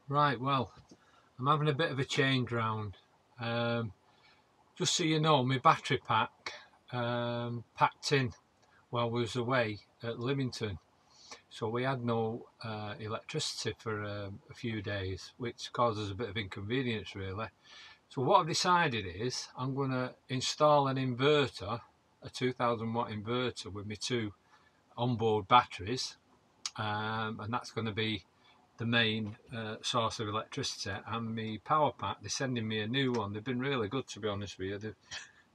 Right, well, I'm having a bit of a change round. Just so you know, my battery pack packed in while we was away at Lymington. So we had no electricity for a few days, which causes a bit of inconvenience really. So what I've decided is I'm going to install an inverter, a 2000 watt inverter with my two onboard batteries, and that's going to be the main source of electricity. And my power pack, they're sending me a new one. They've been really good, to be honest with you.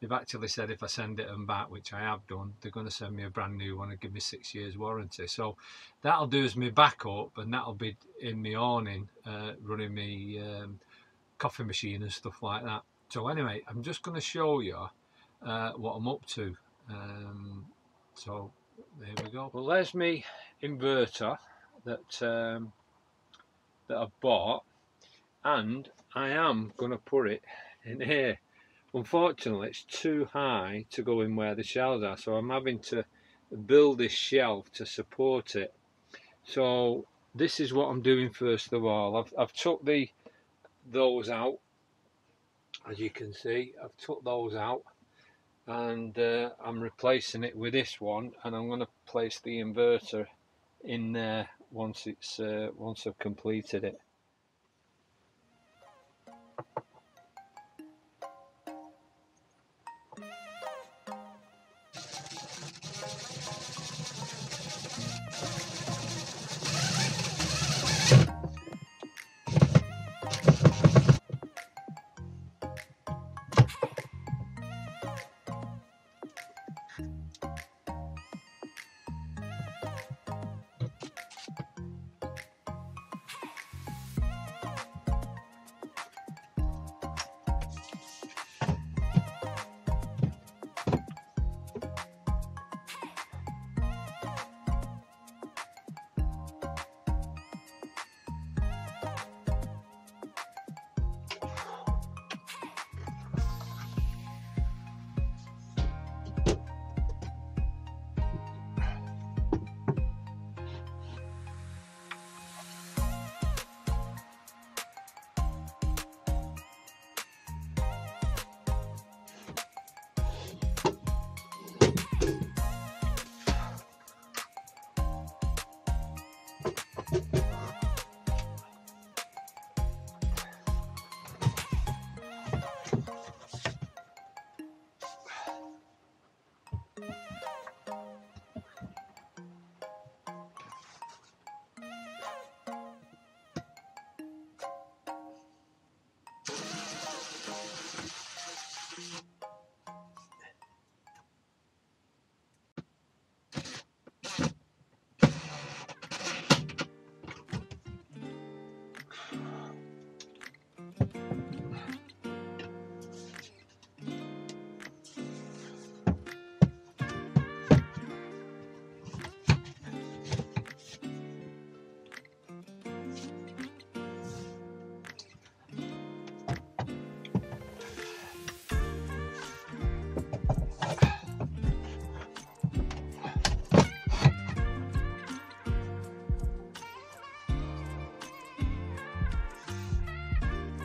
They've actually said if I send it them back, which I have done, they're going to send me a brand new one and give me 6 years warranty. So that'll do as my backup, and that'll be in my awning, running my coffee machine and stuff like that. So anyway, I'm just going to show you what I'm up to. So there we go. Well, there's my inverter that I've bought, and I am going to put it in here. Unfortunately, it's too high to go in where the shelves are, so I'm having to build this shelf to support it. So this is what I'm doing first of all. I've took those out, as you can see. I've took those out, and I'm replacing it with this one, and I'm going to place the inverter in there once I've completed it.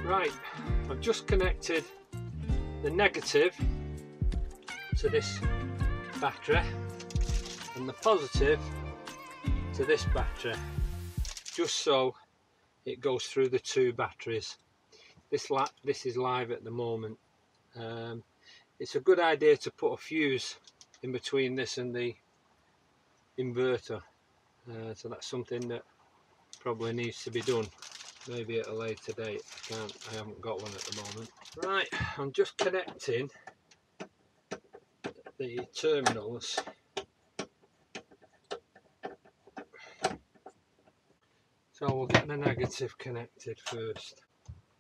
Right, I've just connected the negative to this battery and the positive to this battery, just so it goes through the two batteries. This is live at the moment. It's a good idea to put a fuse in between this and the inverter, so that's something that probably needs to be done. Maybe at a later date. I haven't got one at the moment. Right, I'm just connecting the terminals. So we'll get the negative connected first.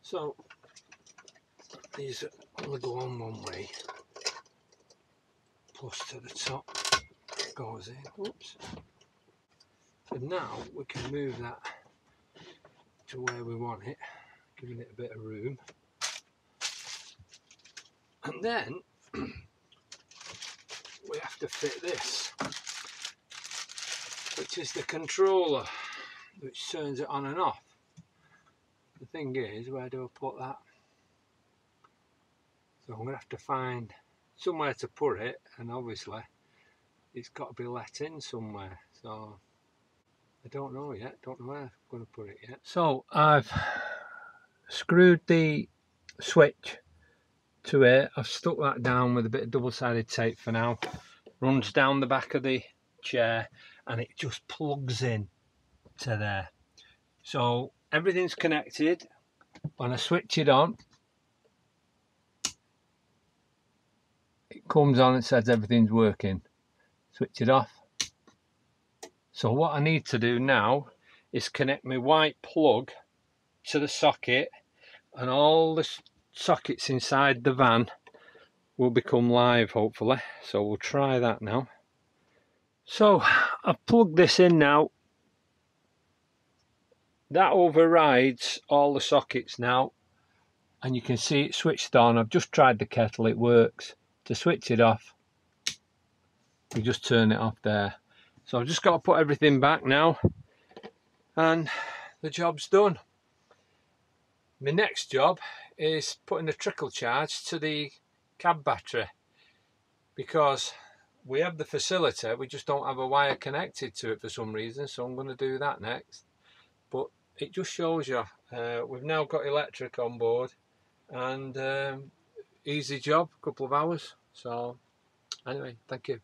So these only go on one way. Plus to the top goes in. Oops. And now we can move that to where we want it, giving it a bit of room. And then we have to fit this, which is the controller which turns it on and off. the thing is, where do I put that? So I'm going to have to find somewhere to put it, and obviously it's got to be let in somewhere, so I don't know yet, don't know where I'm going to put it yet. So I've screwed the switch to it, I've stuck that down with a bit of double-sided tape for now, runs down the back of the chair and it just plugs in to there. So everything's connected. When I switch it on, it comes on and says everything's working. Switch it off. So what I need to do now is connect my white plug to the socket, and all the sockets inside the van will become live hopefully. So we'll try that now. So I've plugged this in now. That overrides all the sockets now, and you can see it switched on. I've just tried the kettle, it works. To switch it off, you just turn it off there. So I've just got to put everything back now and the job's done. My next job is putting a trickle charge to the cab battery, because we have the facility, we just don't have a wire connected to it for some reason, so I'm going to do that next. But it just shows you, we've now got electric on board, and easy job, couple of hours. So anyway, thank you.